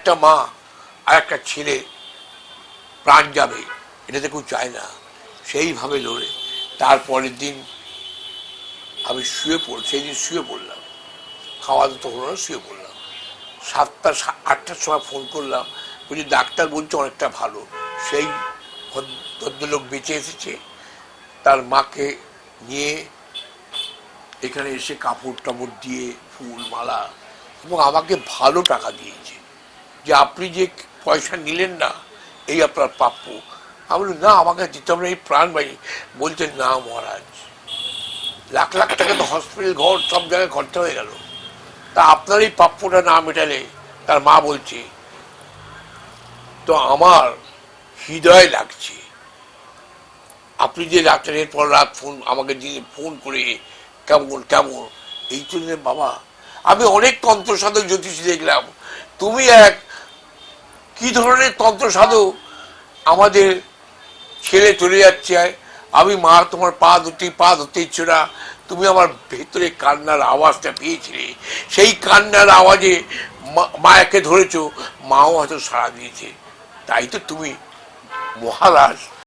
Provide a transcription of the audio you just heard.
একটা মা আর একটা ছেলে প্রাণ যাবে, এটা তো কেউ চায় না। সেইভাবে লড়ে তারপরের দিন আমি সেই দিন শুয়ে পড়লাম, খাওয়া দাওয়া তো হলো না, শুয়ে পড়লাম। 7টা 8টার সময় ফোন করলাম, বলছি ডাক্তার বলছে অনেকটা ভালো। সেই ভদ্রলোক বেঁচে এসেছে, তার মাকে নিয়ে এখানে এসে কাপড় টাপড় দিয়ে ফুল মালা এবং আমাকে ভালো টাকা দিয়েছে, যে আপনি যে পয়সা নিলেন না এই আপনার প্রাপ্য। আমি বলি না, আমাকে দিতে হবে না, এই প্রাণ বাড়ি। বলছেন না মহারাজ, লাখ লাখ টাকা তো হসপিটাল ঘর সব জায়গায় খরচা হয়ে গেল, তা আপনার এই প্রাপ্যটা না মেটালে। তার মা বলছে, তো আমার হৃদয় লাগছে আপনি যে ডাক্তারের পর রাত ফোন আমাকে দিয়ে ফোন করে কেমন কেমন। এই জন্য বাবা, আমি অনেক তন্ত্র সাধক জ্যোতিষী দেখলাম, তুমি এক কি ধরনের তন্ত্র সাধক। আমাদের ছেলে চলে যাচ্ছে, আমি মা তোমার পা ধরতে ইচ্ছে না, তুমি আমার ভেতরে কান্নার আওয়াজটা পেয়েছিলে, সেই কান্নার আওয়াজে মায়াকে ধরেছ, মাও হয়তো সাড়া দিয়েছে। তাই তো তুমি মহারাজ